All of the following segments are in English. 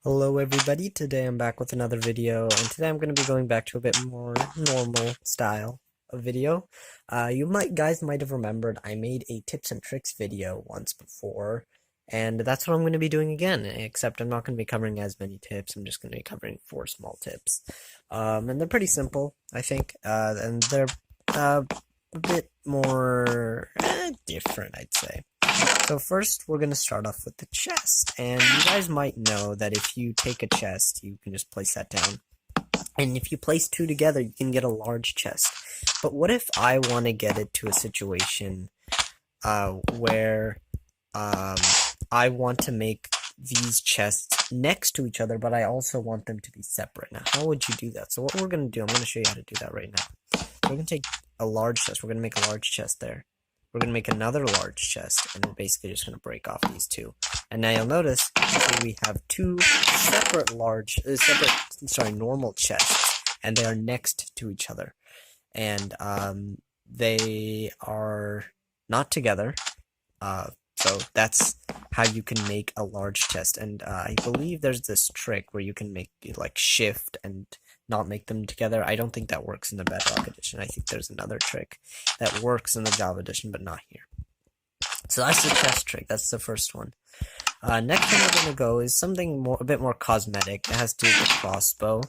Hello everybody, today I'm back with another video, and today I'm going to be going back to a bit more normal style of video. Guys might have remembered I made a tips and tricks video once before, and that's what I'm going to be doing again, except I'm not going to be covering as many tips. I'm just going to be covering 4 small tips. And they're pretty simple, I think, and they're a bit more different, I'd say. So first, we're going to start off with the chest, and you guys might know that if you take a chest, you can just place that down, and if you place 2 together, you can get a large chest. But what if I want to get it to a situation where I want to make these chests next to each other, but I also want them to be separate? Now, how would you do that? So what we're going to do, I'm going to show you how to do that right now. So we're going to take a large chest, we're going to make a large chest there. We're going to make another large chest, and we're basically just going to break off these 2. And now you'll notice we have 2 separate normal chests, and they are next to each other. And they are not together, so that's how you can make a large chest. And I believe there's this trick where you can make like shift and not make them together. I don't think that works in the Bedrock edition. I think there's another trick that works in the Java edition, but not here. So that's the chest trick. That's the first one. Next thing we're going to go is something a bit more cosmetic. It has to do with the crossbow.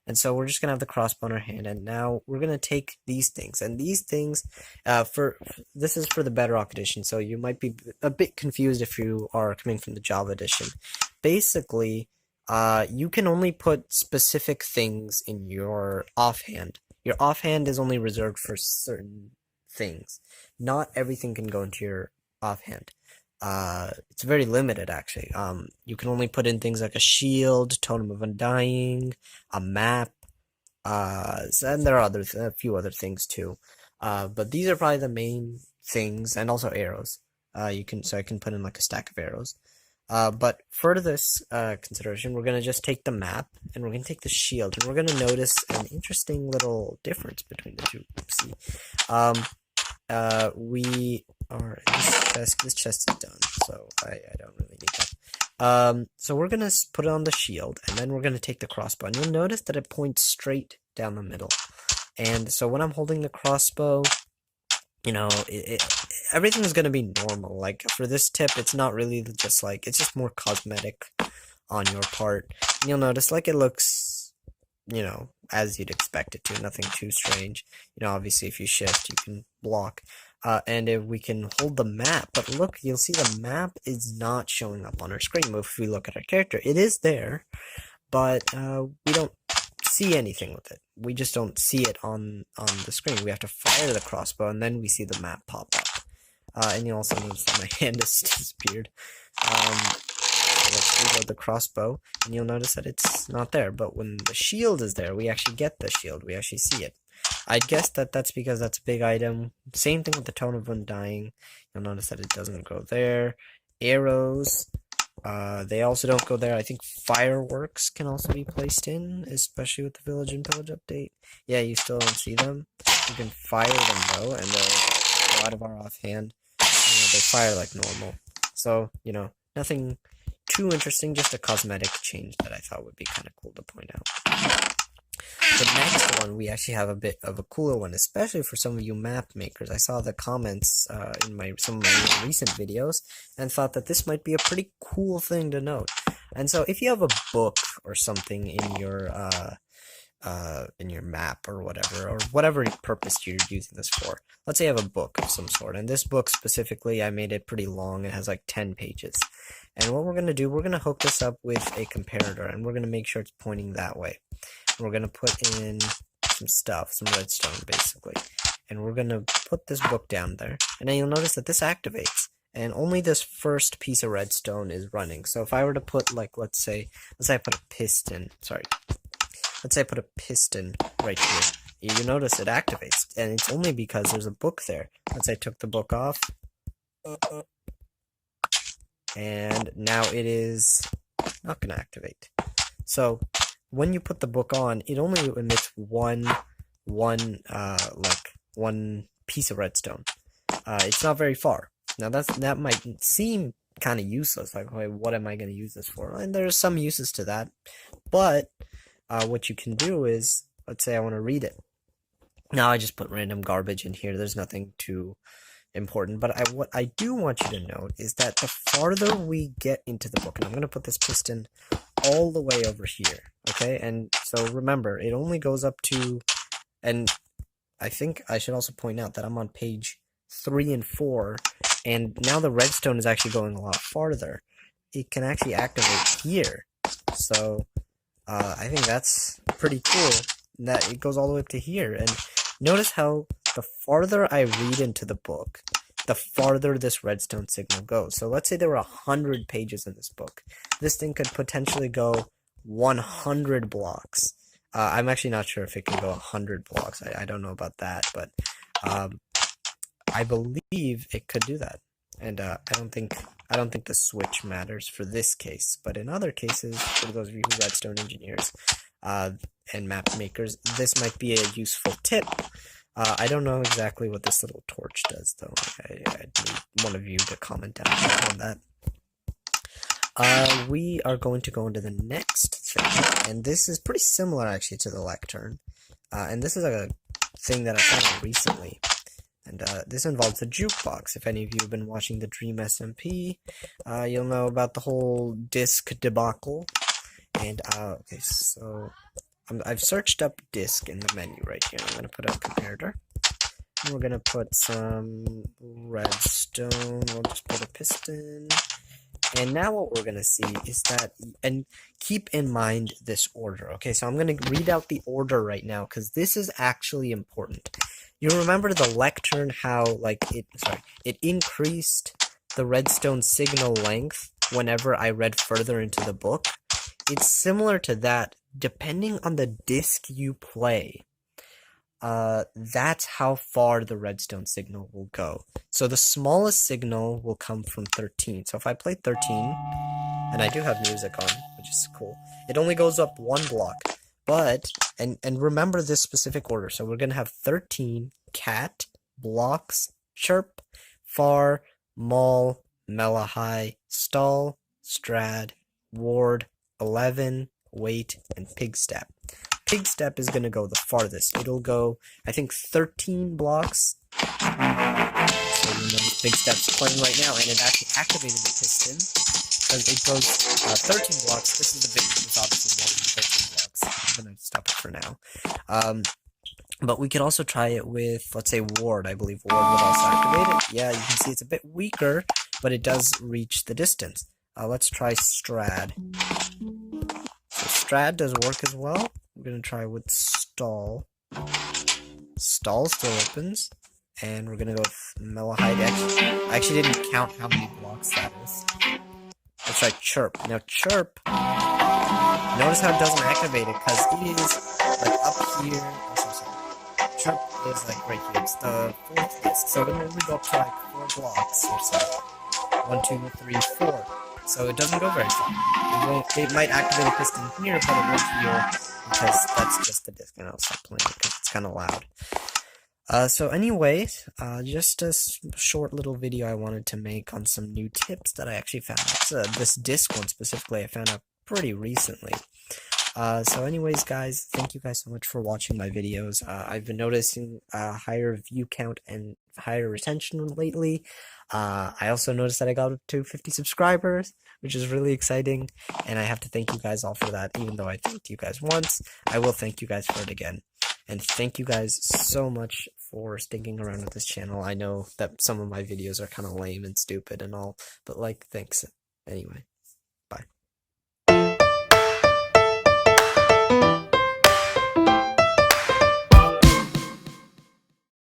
And so we're just going to have the crossbow in our hand, and now we're going to take these things. And these things, this is for the Bedrock edition, so you might be a bit confused if you are coming from the Java edition. Basically, you can only put specific things in your offhand. Your offhand is only reserved for certain things. Not everything can go into your offhand. It's very limited, actually. You can only put in things like a shield, Totem of Undying, a map, and there are a few other things too. But these are probably the main things, and also arrows. I can put in like a stack of arrows. But for this consideration, we're going to just take the map, and we're going to take the shield, and we're going to notice an interesting little difference between the two. This chest is done, so I don't really need that. So we're going to put it on the shield, and then we're going to take the crossbow, and you'll notice that it points straight down the middle. And so when I'm holding the crossbow, you know, everything is going to be normal. Like, for this tip, it's not really just like, it's just more cosmetic on your part. And you'll notice, like, it looks, you know, as you'd expect it to, nothing too strange. You know, obviously, if you shift, you can block. And if we can hold the map, but look, you'll see the map is not showing up on our screen. If we look at our character, it is there, but we don't see anything with it. We just don't see it on the screen. We have to fire the crossbow, and then we see the map pop up. And you also notice that my hand has disappeared. So let's reload the crossbow, and you'll notice that it's not there. But when the shield is there, we actually get the shield. We actually see it. I'd guess that that's because that's a big item. Same thing with the Totem of Undying. You'll notice that it doesn't go there. Arrows, they also don't go there. I think fireworks can also be placed in, especially with the Village and Pillage update. Yeah, you still don't see them. You can fire them though, and they'll go out of our offhand. You know, they fire like normal. So, you know, nothing too interesting, just a cosmetic change that I thought would be kind of cool to point out. The next one, we actually have a bit of a cooler one, especially for some of you map makers. I saw the comments in some of my recent videos and thought that this might be a pretty cool thing to note. And so if you have a book or something in your map or whatever purpose you're using this for. Let's say you have a book of some sort, and this book specifically, I made it pretty long. It has like 10 pages. And what we're going to do, we're going to hook this up with a comparator, and we're going to make sure it's pointing that way. We're going to put in some stuff, some redstone basically, and we're going to put this book down there, and then you'll notice that this activates, and only this first piece of redstone is running. So if I were to put, like, let's say I put a piston right here, you notice it activates, and it's only because there's a book there. Let's say I took the book off, and now it is not going to activate. So when you put the book on, it only emits one piece of redstone. It's not very far. Now that might seem kind of useless. Like, okay, what am I going to use this for? And there's some uses to that, but what you can do is, let's say I want to read it. Now I just put random garbage in here. There's nothing too important, but what I do want you to note is that the farther we get into the book, and I'm going to put this piston all the way over here, okay? And so remember, it only goes up to, and I think I should also point out that I'm on page 3 and 4, and now the redstone is actually going a lot farther. It can actually activate here, so I think that's pretty cool that it goes all the way up to here. And notice how the farther I read into the book, the farther this redstone signal goes. So let's say there were 100 pages in this book. This thing could potentially go 100 blocks. I'm actually not sure if it can go 100 blocks. I don't know about that, but I believe it could do that. And I don't think the switch matters for this case, but in other cases, for those of you who redstone engineers and map makers, this might be a useful tip. I don't know exactly what this little torch does, though. I need one of you to comment down on that. We are going to go into the next thing, and this is pretty similar, actually, to the lectern. And this is a thing that I found out recently. And this involves the jukebox. If any of you have been watching the Dream SMP, you'll know about the whole disc debacle. And, okay, so I've searched up disc in the menu right here. I'm going to put a comparator. And we're going to put some redstone. We'll just put a piston. And now what we're going to see is that, and keep in mind this order. Okay, so I'm going to read out the order right now, because this is actually important. You remember the lectern, how, like, it increased the redstone signal length whenever I read further into the book? It's similar to that. Depending on the disc you play, that's how far the redstone signal will go. So the smallest signal will come from 13. So if I play 13, and I do have music on, which is cool, it only goes up 1 block. But, and remember this specific order. So we're going to have 13, cat, blocks, chirp, far, mall, melahigh, stall, strad, ward, 11, wait, and pig step. Pig step is going to go the farthest. It'll go, I think, 13 blocks. So you know, pig step's playing right now, and it actually activated the piston, because it goes 13 blocks. This is the big one. It's obviously more than 13 blocks. I'm going to stop it for now. But we could also try it with, let's say, ward. I believe ward would also activate it. Yeah, you can see it's a bit weaker, but it does reach the distance. Let's try strad. So strad does work as well. We're going to try with stall. Stall still opens. And we're going to go with melahigh. I actually didn't count how many blocks that is. Let's try chirp. Now chirp, notice how it doesn't activate it, because it is like up here. Oh, sorry. Chirp is like right here. It's the 4th disc. So then we go up to like 4 blocks or so. 1, 2, 3, 4. So it doesn't go very far. It might activate a piston here, but it won't here, because that's just the disc, and I'll stop playing it because it's kind of loud. So anyways, just a short little video I wanted to make on some new tips that I actually found out. This disc one specifically I found out pretty recently. So anyways, guys, thank you guys so much for watching my videos. I've been noticing higher view count and higher retention lately. I also noticed that I got up to 50 subscribers, which is really exciting, and I have to thank you guys all for that. Even though I thanked you guys once, I will thank you guys for it again. And thank you guys so much for sticking around with this channel. I know that some of my videos are kind of lame and stupid and all, but like, thanks anyway. Bye.